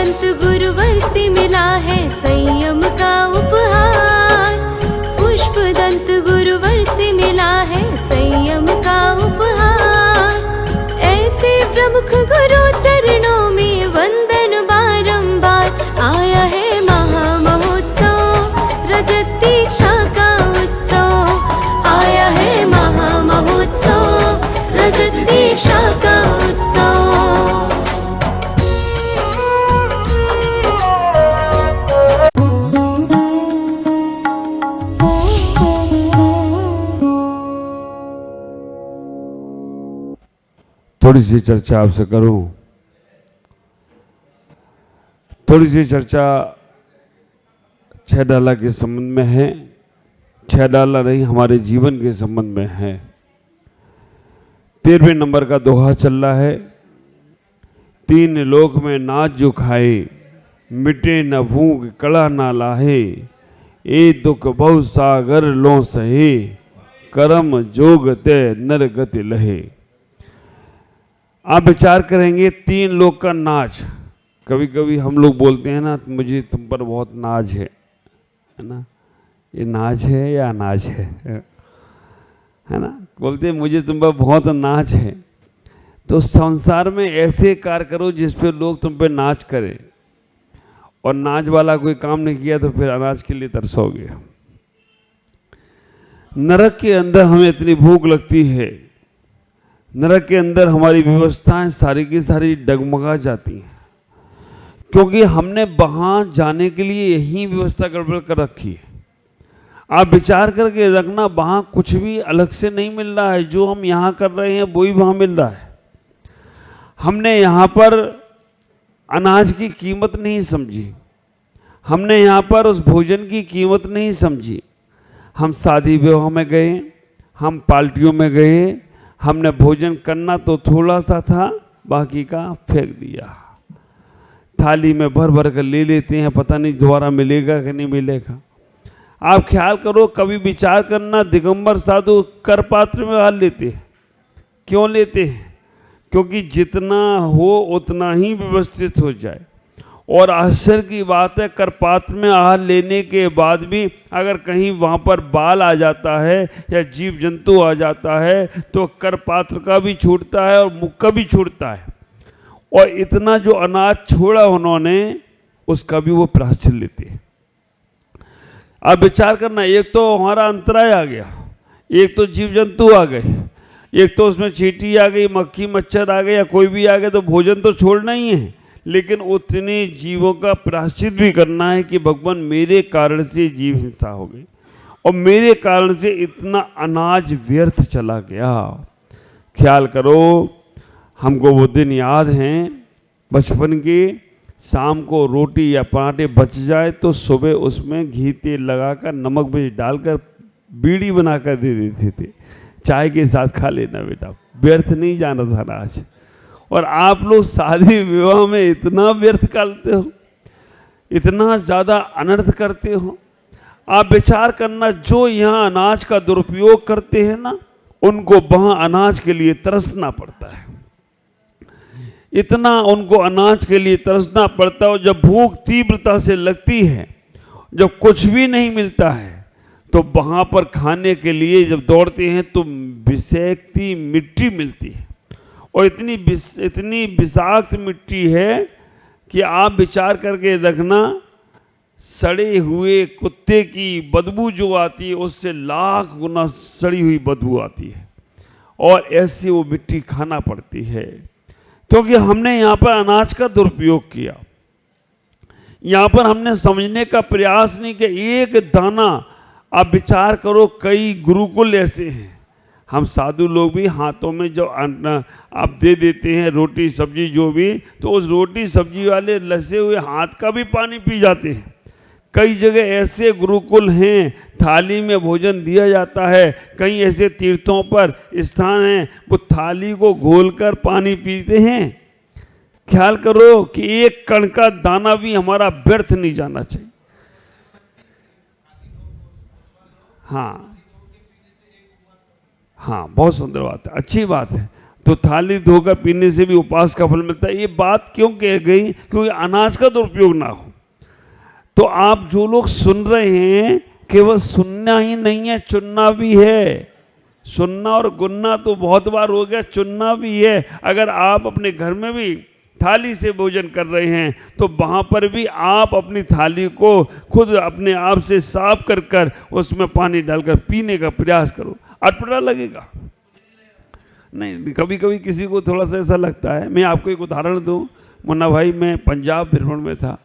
पुष्पदंत गुरुवर से मिला है संयम का उपहार। पुष्पदंत गुरुवर से मिला है संयम का उपहार। ऐसे प्रमुख गुरु चरणों में वंदन बारंबार। आया है महामहोत्सव रजत दीक्षा का उत्सव। आया है महामहोत्सव रजत दीक्षा का उत्सव। थोड़ी सी चर्चा आपसे करूं। थोड़ी सी चर्चा छह डाला के संबंध में है। छह डाला नहीं, हमारे जीवन के संबंध में है। 13वें नंबर का दोहा चल रहा है। तीन लोक में नाच जो खाए, मिटे न भूख कड़ा ना लाहे। ए दुख बहु सागर लो सहे, कर्म जोग ते नर गति लहे। आप विचार करेंगे तीन लोग का नाच। कभी कभी हम लोग बोलते हैं ना, मुझे तुम पर बहुत नाज है ना। ये नाज है या अनाज है ना। बोलते हैं मुझे तुम पर बहुत नाच है। तो संसार में ऐसे कार्य करो जिस पे लोग तुम पे नाच करें, और नाच वाला कोई काम नहीं किया तो फिर अनाज के लिए तरसोगे। नरक के अंदर हमें इतनी भूख लगती है, नरक के अंदर हमारी व्यवस्थाएं सारी की सारी डगमगा जाती हैं, क्योंकि हमने वहां जाने के लिए यही व्यवस्था गड़बड़ कर रखी है। आप विचार करके रखना, वहां कुछ भी अलग से नहीं मिल रहा है। जो हम यहां कर रहे हैं वही वहां मिल रहा है। हमने यहां पर अनाज की कीमत नहीं समझी, हमने यहां पर उस भोजन की कीमत नहीं समझी। हम शादी विवाह में गए, हम पार्टियों में गए, हमने भोजन करना तो थोड़ा सा था, बाकी का फेंक दिया। थाली में भर भर कर ले लेते हैं, पता नहीं दोबारा मिलेगा कि नहीं मिलेगा। आप ख्याल करो, कभी विचार करना, दिगंबर साधु कर पात्र में हाल लेते हैं। क्यों लेते हैं? क्योंकि जितना हो उतना ही व्यवस्थित हो जाए। और आश्चर्य की बात है, कर पात्र में आहार लेने के बाद भी अगर कहीं वहाँ पर बाल आ जाता है या जीव जंतु आ जाता है तो कर पात्र का भी छूटता है और मुख का भी छूटता है। और इतना जो अनाज छोड़ा उन्होंने, उसका भी वो प्रायश्चित लेते हैं। अब विचार करना, एक तो हमारा अंतराय आ गया, एक तो जीव जंतु आ गए, एक तो उसमें चींटी आ गई, मक्खी मच्छर आ गए या कोई भी आ गए, तो भोजन तो छोड़ना ही है, लेकिन उतने जीवों का प्रायश्चित भी करना है कि भगवान मेरे कारण से जीव हिंसा हो गई और मेरे कारण से इतना अनाज व्यर्थ चला गया। ख्याल करो, हमको वो दिन याद हैं बचपन के। शाम को रोटी या पराठे बच जाए तो सुबह उसमें घी तेल लगाकर नमक मिर्च डालकर बीड़ी बनाकर दे देते थे, चाय के साथ खा लेना बेटा, व्यर्थ नहीं जाना था अनाज। और आप लोग शादी विवाह में इतना व्यर्थ करते हो, इतना ज़्यादा अनर्थ करते हो। आप विचार करना, जो यहाँ अनाज का दुरुपयोग करते हैं ना, उनको वहाँ अनाज के लिए तरसना पड़ता है। इतना उनको अनाज के लिए तरसना पड़ता है। और जब भूख तीव्रता से लगती है, जब कुछ भी नहीं मिलता है, तो वहाँ पर खाने के लिए जब दौड़ते हैं तो विषैक्ती मिट्टी मिलती है। और इतनी विषाक्त मिट्टी है कि आप विचार करके देखना, सड़े हुए कुत्ते की बदबू जो आती है उससे लाख गुना सड़ी हुई बदबू आती है। और ऐसी वो मिट्टी खाना पड़ती है, क्योंकि हमने यहाँ पर अनाज का दुरुपयोग किया। यहाँ पर हमने समझने का प्रयास नहीं कि एक दाना, आप विचार करो, कई गुरुकुल ऐसे हैं, हम साधु लोग भी हाथों में जो अन्न आप दे देते हैं, रोटी सब्जी जो भी, तो उस रोटी सब्जी वाले लसे हुए हाथ का भी पानी पी जाते हैं। कई जगह ऐसे गुरुकुल हैं, थाली में भोजन दिया जाता है। कई ऐसे तीर्थों पर स्थान हैं, वो थाली को घोलकर पानी पीते हैं। ख्याल करो कि एक कण का दाना भी हमारा व्यर्थ नहीं जाना चाहिए। हाँ हाँ, बहुत सुंदर बात है, अच्छी बात है। तो थाली धोकर पीने से भी उपवास का फल मिलता है। ये बात क्यों कह गई? क्योंकि अनाज का दुरुपयोग ना हो। तो आप जो लोग सुन रहे हैं, केवल सुनना ही नहीं है, चुनना भी है। सुनना और गुनना तो बहुत बार हो गया, चुनना भी है। अगर आप अपने घर में भी थाली से भोजन कर रहे हैं तो वहाँ पर भी आप अपनी थाली को खुद अपने आप से साफ कर कर उसमें पानी डालकर पीने का प्रयास करो। अटपटा लगेगा नहीं, कभी कभी किसी को थोड़ा सा ऐसा लगता है। मैं आपको एक उदाहरण दूं, मुन्ना भाई, मैं पंजाब भ्रमण में था।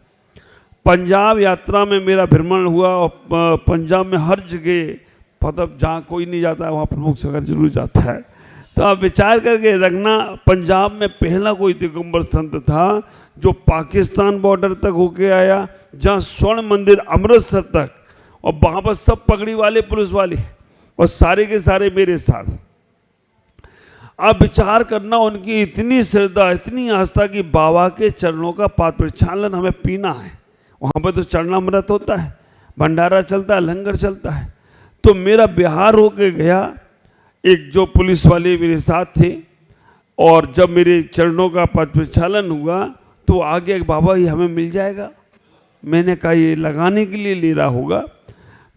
पंजाब यात्रा में मेरा भ्रमण हुआ और पंजाब में हर जगह, मतलब जहाँ कोई नहीं जाता है वहाँ प्रमुख सगर जरूर जाता है। तो आप विचार करके रखना, पंजाब में पहला कोई दिगंबर संत था जो पाकिस्तान बॉर्डर तक होके आया, जहाँ स्वर्ण मंदिर अमृतसर तक, और वहाँ पर सब पगड़ी वाले पुलिस वाले और सारे के सारे मेरे साथ। आप विचार करना, उनकी इतनी श्रद्धा, इतनी आस्था कि बाबा के चरणों का पात्र प्रक्षालन हमें पीना है। वहाँ पर तो चरणामृत होता है, भंडारा चलता है, लंगर चलता है। तो मेरा बिहार होके गया, एक जो पुलिस वाले मेरे साथ थे, और जब मेरे चरणों का पात्र प्रक्षालन हुआ तो आगे बाबा ये हमें मिल जाएगा। मैंने कहा ये लगाने के लिए ले रहा होगा।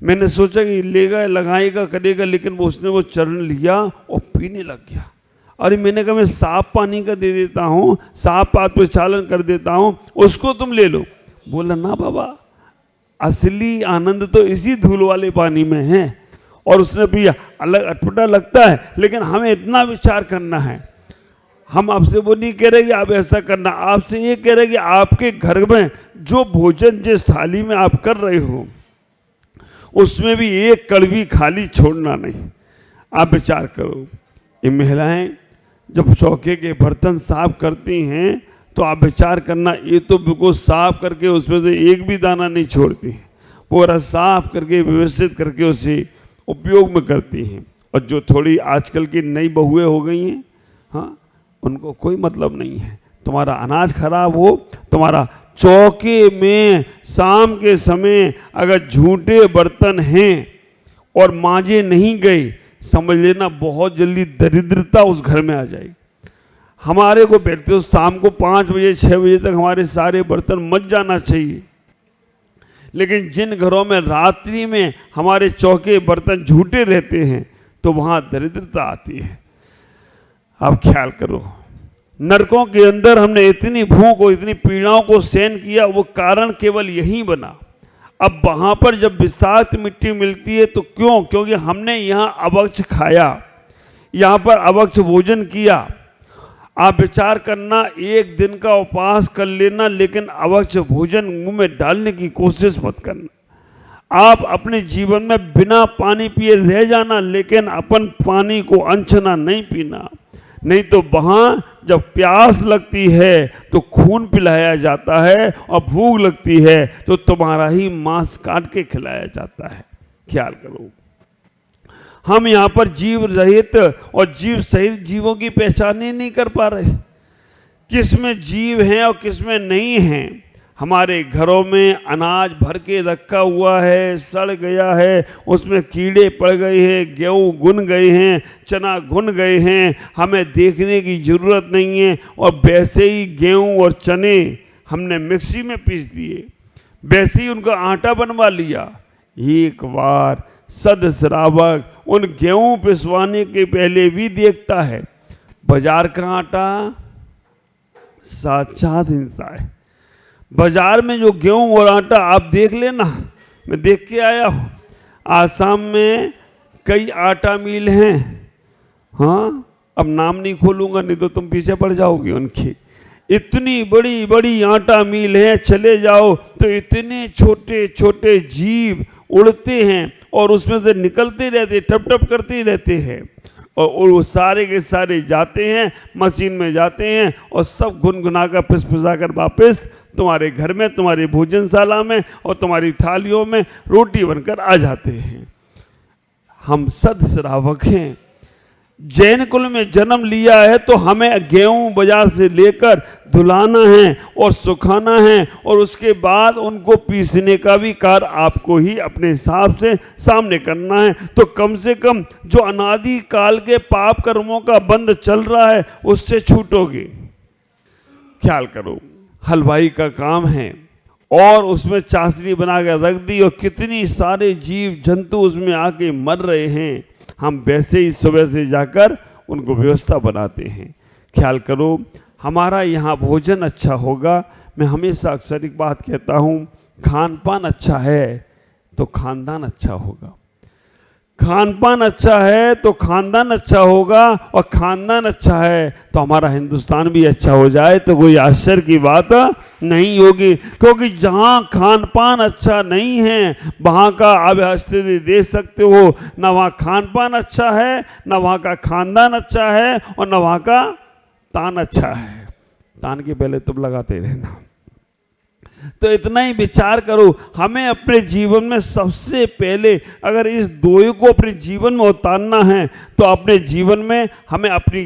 मैंने सोचा कि लेगा, लगाएगा, करेगा, लेकिन उसने वो चरण लिया और पीने लग गया। अरे मैंने कहा मैं साफ पानी का दे देता हूँ, साफ पात्र प्रक्षालन कर देता हूँ, उसको तुम ले लो। बोला ना बाबा, असली आनंद तो इसी धूल वाले पानी में है। और उसने पिया। अलग अटपटा लगता है, लेकिन हमें इतना विचार करना है। हम आपसे वो नहीं कह रहे कि आप ऐसा करना, आपसे ये कह रहे कि आपके घर में जो भोजन जिस थाली में आप कर रहे हो उसमें भी एक कड़वी खाली छोड़ना नहीं। आप विचार करो, ये महिलाएं जब चौके के बर्तन साफ करती हैं तो आप विचार करना, ये तो बिल्कुल साफ करके उसमें से एक भी दाना नहीं छोड़ती, पूरा साफ करके व्यवस्थित करके उसे उपयोग में करती हैं। और जो थोड़ी आजकल की नई बहुएं हो गई हैं, हाँ, उनको कोई मतलब नहीं है। तुम्हारा अनाज खराब हो, तुम्हारा चौके में शाम के समय अगर झूठे बर्तन हैं और मांजे नहीं गए, समझ लेना बहुत जल्दी दरिद्रता उस घर में आ जाएगी। हमारे को बैठते हो शाम को 5 बजे 6 बजे तक हमारे सारे बर्तन मच जाना चाहिए, लेकिन जिन घरों में रात्रि में हमारे चौके बर्तन झूठे रहते हैं तो वहाँ दरिद्रता आती है। आप ख्याल करो, नरकों के अंदर हमने इतनी भूख और इतनी पीड़ाओं को सहन किया, वो कारण केवल यही बना। अब वहाँ पर जब विषाक्त मिट्टी मिलती है तो क्यों? क्योंकि हमने यहाँ अभक्ष खाया, यहाँ पर अभक्ष भोजन किया। आप विचार करना, एक दिन का उपवास कर लेना, लेकिन अभक्ष भोजन मुंह में डालने की कोशिश मत करना। आप अपने जीवन में बिना पानी पिए रह जाना, लेकिन अपन पानी को अनछना नहीं पीना। नहीं तो वहाँ जब प्यास लगती है तो खून पिलाया जाता है, और भूख लगती है तो तुम्हारा ही मांस काट के खिलाया जाता है। ख्याल करो, हम यहाँ पर जीव रहित और जीव सहित जीवों की पहचान ही नहीं कर पा रहे, किस में जीव हैं और किस में नहीं हैं। हमारे घरों में अनाज भर के रखा हुआ है, सड़ गया है, उसमें कीड़े पड़ गए हैं, गेहूँ गुन गए हैं, चना गुन गए हैं, हमें देखने की ज़रूरत नहीं है। और वैसे ही गेहूँ और चने हमने मिक्सी में पीस दिए, वैसे ही उनका आटा बनवा लिया। एक बार सद श्रावक उन गेहूँ पिसवाने के पहले भी देखता है, बाजार का आटा साक्षात हिंसा है। बाजार में जो गेहूं और आटा आप देख लेना, मैं देख के आया हूँ, आसाम में कई आटा मिल हैं। हाँ, अब नाम नहीं खोलूंगा नहीं तो तुम पीछे पड़ जाओगे उनकी। इतनी बड़ी बड़ी आटा मिल है, चले जाओ तो इतने छोटे छोटे जीव उड़ते हैं और उसमें से निकलते रहते, टप टप करते रहते हैं। और वो सारे के सारे जाते हैं, मशीन में जाते हैं और सब गुनगुना कर पिसपिसा कर वापस तुम्हारे घर में, तुम्हारी भोजनशाला में और तुम्हारी थालियों में रोटी बनकर आ जाते हैं। हम सद श्रावक हैं, जैन कुल में जन्म लिया है तो हमें गेहूं बाजार से लेकर धुलाना है और सुखाना है और उसके बाद उनको पीसने का भी कार्य आपको ही अपने हिसाब से सामने करना है। तो कम से कम जो अनादि काल के पाप कर्मों का बंध चल रहा है उससे छूटोगे। ख्याल करो, हलवाई का काम है और उसमें चाशनी बना के रख दी और कितनी सारे जीव जंतु उसमें आके मर रहे हैं, हम वैसे ही सुबह से जाकर उनको व्यवस्था बनाते हैं। ख्याल करो, हमारा यहाँ भोजन अच्छा होगा। मैं हमेशा अक्सर एक बात कहता हूँ, खान पान अच्छा है तो खानदान अच्छा होगा, खान पान अच्छा है तो खानदान अच्छा होगा और खानदान अच्छा है तो हमारा हिंदुस्तान भी अच्छा हो जाए तो कोई आश्चर्य की बात नहीं होगी। क्योंकि जहाँ खान पान अच्छा नहीं है वहाँ का आप स्थिति देख सकते हो, ना वहाँ खान पान अच्छा है, ना वहाँ का खानदान अच्छा है और ना वहाँ का तान अच्छा है। तान के पहले तुम लगाते रहना। तो इतना ही विचार करो, हमें अपने जीवन में सबसे पहले अगर इस दोए को अपने जीवन में उतारना है तो अपने जीवन में हमें अपनी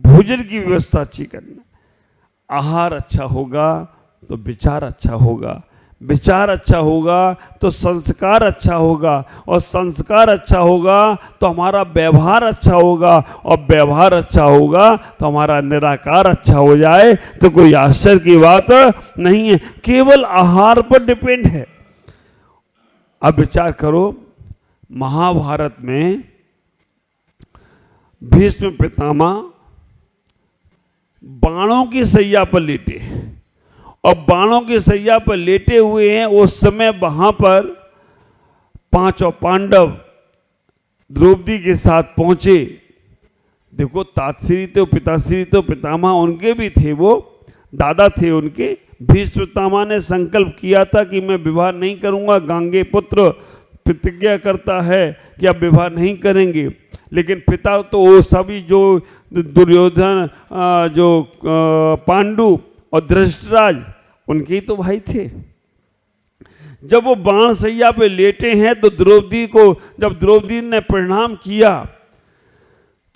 भोजन की व्यवस्था अच्छी करना। आहार अच्छा होगा तो विचार अच्छा होगा, विचार अच्छा होगा तो संस्कार अच्छा होगा और संस्कार अच्छा होगा तो हमारा व्यवहार अच्छा होगा और व्यवहार अच्छा होगा तो हमारा निराकार अच्छा हो जाए तो कोई आश्चर्य की बात नहीं है। केवल आहार पर डिपेंड है। अब विचार करो, महाभारत में भीष्म पितामह बाणों की सैया पर लेटे और बाणों की सैया पर लेटे हुए हैं। उस समय वहां पर पांचों पांडव द्रौपदी के साथ पहुंचे। देखो, तातश्री तो पिताश्री तो पितामह उनके भी थे, वो दादा थे उनके। भीष्म पितामह ने संकल्प किया था कि मैं विवाह नहीं करूंगा। गांगे पुत्र प्रतिज्ञा करता है कि अब विवाह नहीं करेंगे, लेकिन पिता तो वो सभी जो दुर्योधन, जो पांडु और धृतराज, उनके ही तो भाई थे। जब वो बाण सैया पे लेटे हैं तो द्रौपदी को, जब द्रौपदी ने प्रणाम किया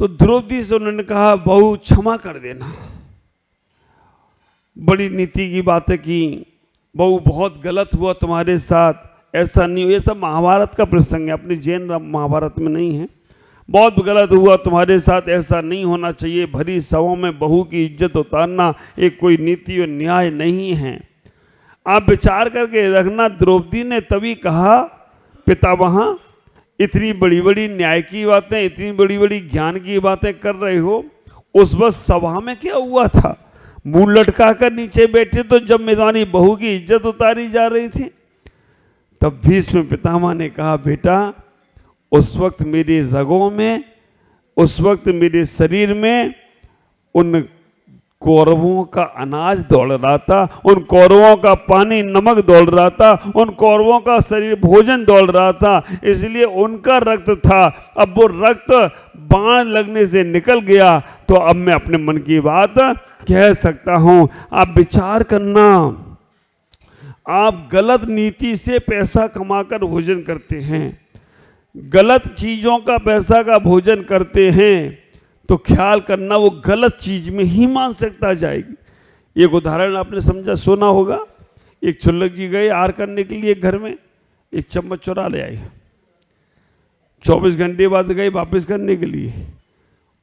तो द्रौपदी से उन्होंने कहा, बहू क्षमा कर देना, बड़ी नीति की बातें की, बहू बहुत गलत हुआ तुम्हारे साथ, ऐसा नहीं हो। ये सब महाभारत का प्रसंग है, अपनी जैन महाभारत में नहीं है। बहुत गलत हुआ तुम्हारे साथ, ऐसा नहीं होना चाहिए। भरी सभाओं में बहू की इज्जत उतारना एक कोई नीति और न्याय नहीं है। आप विचार करके रखना। द्रौपदी ने तभी कहा, पितामह इतनी बड़ी बड़ी न्याय की बातें, इतनी बड़ी बड़ी ज्ञान की बातें कर रहे हो, उस वक्त सभा में क्या हुआ था? मुंह लटका कर नीचे बैठे तो जब मेरी बहू की इज्जत उतारी जा रही थी। तब भीष्म पितामह ने कहा, बेटा उस वक्त मेरे रगों में, उस वक्त मेरे शरीर में उन कौरवों का अनाज दौड़ रहा था, उन कौरवों का पानी नमक दौड़ रहा था, उन कौरवों का शरीर भोजन दौड़ रहा था, इसलिए उनका रक्त था। अब वो रक्त बाण लगने से निकल गया तो अब मैं अपने मन की बात कह सकता हूं। आप विचार करना, आप गलत नीति से पैसा कमाकर भोजन करते हैं, गलत चीजों का पैसा का भोजन करते हैं तो ख्याल करना वो गलत चीज में ही मानसिकता जाएगी। एक उदाहरण आपने समझा, सुना होगा। एक छुल्लक जी गए आहार करने के लिए, घर में एक चम्मच चुरा ले आए। 24 घंटे बाद गए वापस करने के लिए।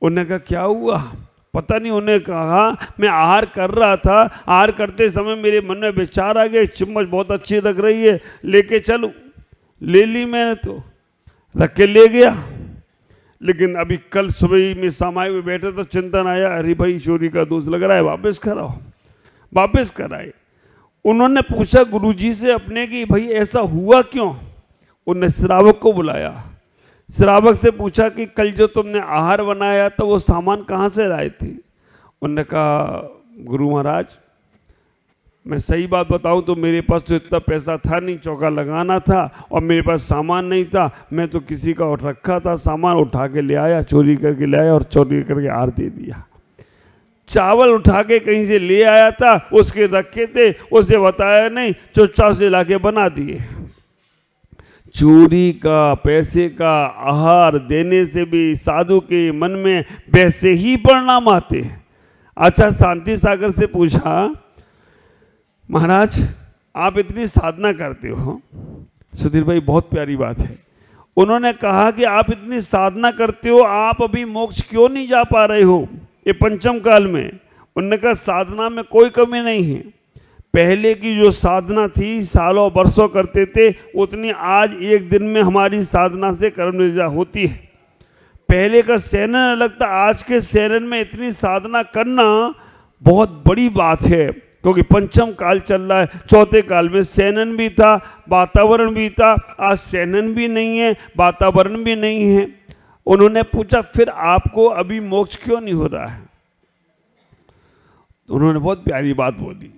उन्होंने कहा क्या हुआ? पता नहीं। उन्हें कहा मैं आहार कर रहा था, आहार करते समय मेरे मन में विचार आ गया, चम्मच बहुत अच्छी लग रही है, लेके चलूं। ले ली मैंने, तो रख के ले गया। लेकिन अभी कल सुबह में सामाई में बैठे तो चिंतन आया, अरे भाई चोरी का दोष लग रहा है, वापस कराओ। वापस कराए। उन्होंने पूछा गुरुजी से अपने कि भाई ऐसा हुआ क्यों? उन्होंने श्रावक को बुलाया। श्रावक से पूछा कि कल जो तुमने आहार बनाया तो वो सामान कहाँ से लाए थे? उन्होंने कहा गुरु महाराज मैं सही बात बताऊं तो मेरे पास तो इतना पैसा था नहीं, चौका लगाना था, और मेरे पास सामान नहीं था। मैं तो किसी का रखा था सामान, उठा के ले आया, चोरी करके ले आया और चोरी करके आहार दे दिया। चावल उठा के कहीं से ले आया था, उसके रखे थे, उसे बताया नहीं, चुपचाप से लाके बना दिए। चोरी का, पैसे का आहार देने से भी साधु के मन में वैसे ही परिणाम आते हैं। अच्छा, शांति सागर से पूछा, महाराज आप इतनी साधना करते हो। सुधीर भाई बहुत प्यारी बात है। उन्होंने कहा कि आप इतनी साधना करते हो, आप अभी मोक्ष क्यों नहीं जा पा रहे हो ये पंचम काल में? उन्होंने कहा साधना में कोई कमी नहीं है। पहले की जो साधना थी, सालों वर्षों करते थे, उतनी आज एक दिन में हमारी साधना से कर्म निर्जा होती है। पहले का सेनन अलग था, आज के सेनन में इतनी साधना करना बहुत बड़ी बात है, क्योंकि पंचम काल चल रहा है। चौथे काल में सेनन भी था, वातावरण भी था, आज सेनन भी नहीं है, वातावरण भी नहीं है। उन्होंने पूछा फिर आपको अभी मोक्ष क्यों नहीं हो रहा है? उन्होंने बहुत प्यारी बात बोली।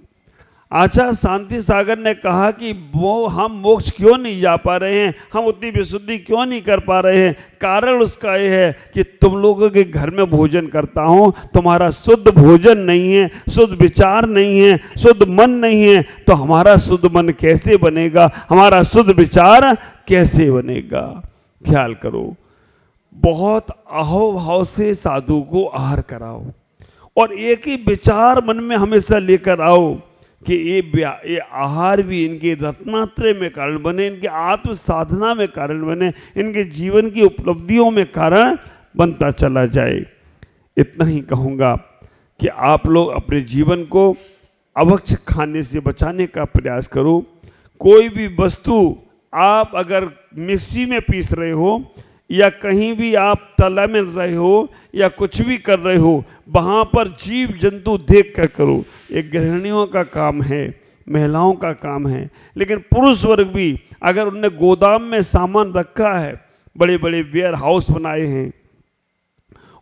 आचार्य शांति सागर ने कहा कि वो हम मोक्ष क्यों नहीं जा पा रहे हैं, हम उतनी विशुद्धि क्यों नहीं कर पा रहे हैं? कारण उसका ये है कि तुम लोगों के घर में भोजन करता हूँ, तुम्हारा शुद्ध भोजन नहीं है, शुद्ध विचार नहीं है, शुद्ध मन नहीं है, तो हमारा शुद्ध मन कैसे बनेगा, हमारा शुद्ध विचार कैसे बनेगा? ख्याल करो, बहुत अहोभाव से साधु को आहार कराओ और एक ही विचार मन में हमेशा लेकर आओ कि ये आहार भी इनके रत्नात्रय में कारण बने, इनके आत्म साधना में कारण बने, इनके जीवन की उपलब्धियों में कारण बनता चला जाए। इतना ही कहूँगा कि आप लोग अपने जीवन को अभक्ष खाने से बचाने का प्रयास करो। कोई भी वस्तु आप अगर मिक्सी में पीस रहे हो या कहीं भी आप तला में रहे हो या कुछ भी कर रहे हो, वहाँ पर जीव जंतु देख कर करो। ये गृहिणियों का काम है, महिलाओं का काम है। लेकिन पुरुष वर्ग भी अगर उनने गोदाम में सामान रखा है, बड़े बड़े वेयर हाउस बनाए हैं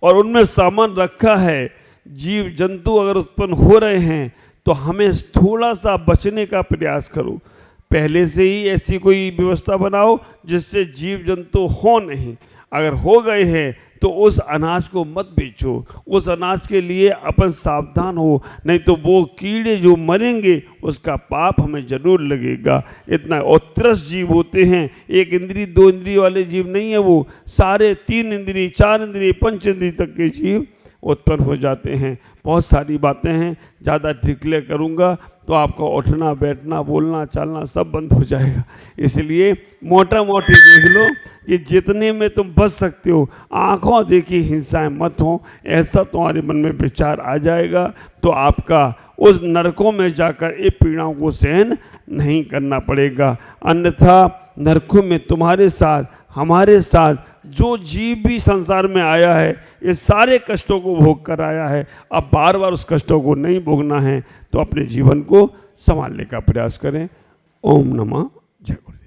और उनमें सामान रखा है, जीव जंतु अगर उत्पन्न हो रहे हैं, तो हमें थोड़ा सा बचने का प्रयास करो। पहले से ही ऐसी कोई व्यवस्था बनाओ जिससे जीव जंतु हो नहीं। अगर हो गए हैं तो उस अनाज को मत बेचो, उस अनाज के लिए अपन सावधान हो, नहीं तो वो कीड़े जो मरेंगे उसका पाप हमें जरूर लगेगा। इतना और त्रस्त जीव होते हैं, एक इंद्री दो इंद्री वाले जीव नहीं है, वो सारे 3 इंद्री 4 इंद्री 5 इंद्री तक के जीव उत्पन्न हो जाते हैं। बहुत सारी बातें हैं, ज़्यादा डिक्लेयर करूँगा तो आपका उठना बैठना बोलना चालना सब बंद हो जाएगा। इसलिए मोटा मोटी देख लो कि जितने में तुम बच सकते हो, आँखों देखी हिंसाएं मत हो, ऐसा तुम्हारे मन में विचार आ जाएगा तो आपका उस नरकों में जाकर ये पीड़ाओं को सहन नहीं करना पड़ेगा। अन्यथा नरकों में तुम्हारे साथ हमारे साथ जो जीव भी संसार में आया है, ये सारे कष्टों को भोग कर आया है। अब बार बार उस कष्टों को नहीं भोगना है तो अपने जीवन को संभालने का प्रयास करें। ओम नमः जय गुरुदेव।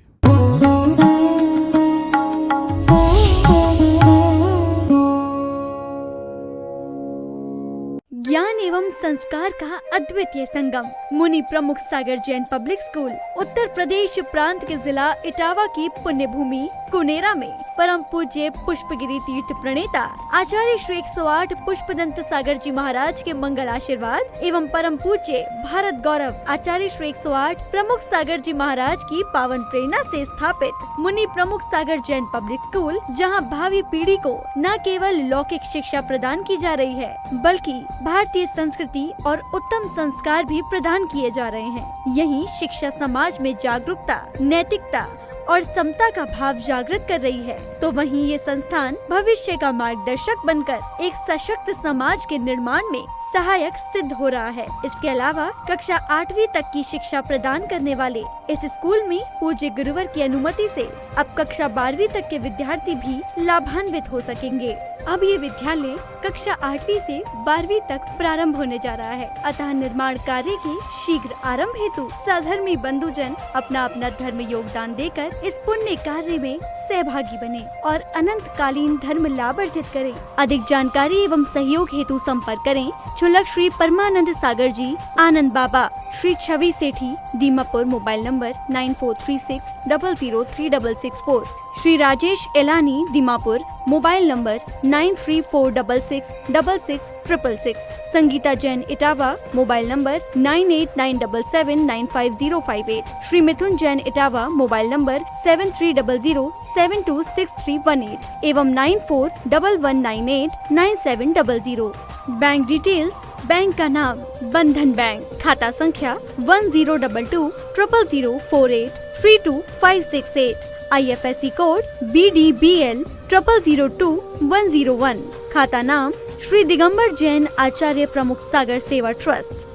ज्ञान एवं संस्कार का अद्वितीय संगम मुनि प्रमुख सागर जैन पब्लिक स्कूल उत्तर प्रदेश प्रांत के जिला इटावा की पुण्य भूमि कुनेरा में परम पूज्य पुष्पगिरी तीर्थ प्रणेता आचार्य श्री 108 पुष्पदंत सागर जी महाराज के मंगल आशीर्वाद एवं परम पूज्य भारत गौरव आचार्य श्री 108 प्रमुख सागर जी महाराज की पावन प्रेरणा से स्थापित मुनि प्रमुख सागर जैन पब्लिक स्कूल, जहां भावी पीढ़ी को न केवल लौकिक शिक्षा प्रदान की जा रही है बल्कि भारतीय संस्कृति और उत्तम संस्कार भी प्रदान किए जा रहे हैं। यही शिक्षा समाज में जागरूकता, नैतिकता और समता का भाव जागृत कर रही है, तो वहीं ये संस्थान भविष्य का मार्गदर्शक बनकर एक सशक्त समाज के निर्माण में सहायक सिद्ध हो रहा है। इसके अलावा कक्षा 8वीं तक की शिक्षा प्रदान करने वाले इस स्कूल में पूज्य गुरुवर की अनुमति से अब कक्षा 12वीं तक के विद्यार्थी भी लाभान्वित हो सकेंगे। अब ये विद्यालय कक्षा 8वीं से 12वीं तक प्रारंभ होने जा रहा है, अतः निर्माण कार्य के शीघ्र आरंभ हेतु सधर्मी बंधुजन अपना अपना धर्म योगदान देकर इस पुण्य कार्य में सहभागी बने और अनंत कालीन धर्म लाभ अर्जित करें। अधिक जानकारी एवं सहयोग हेतु संपर्क करें क्षुलक Shri Paramanand Sagar ji, Anand Baba, Shri Chhavi Sethi, Dimapur, mobile number 9436003664। Shri Rajesh Elani, Dimapur, mobile number 9346666666। Sangeeta Jain, Etawah, mobile number 9897795058। Shri Mithun Jain, Etawah, mobile number 7300726318 एवं 9411989700। बैंक डिटेल्स: बैंक का नाम बंधन बैंक, खाता संख्या 1022000048325668, IFSC कोड BDBL 002101। खाता नाम श्री दिगंबर जैन आचार्य प्रमुख सागर सेवा ट्रस्ट।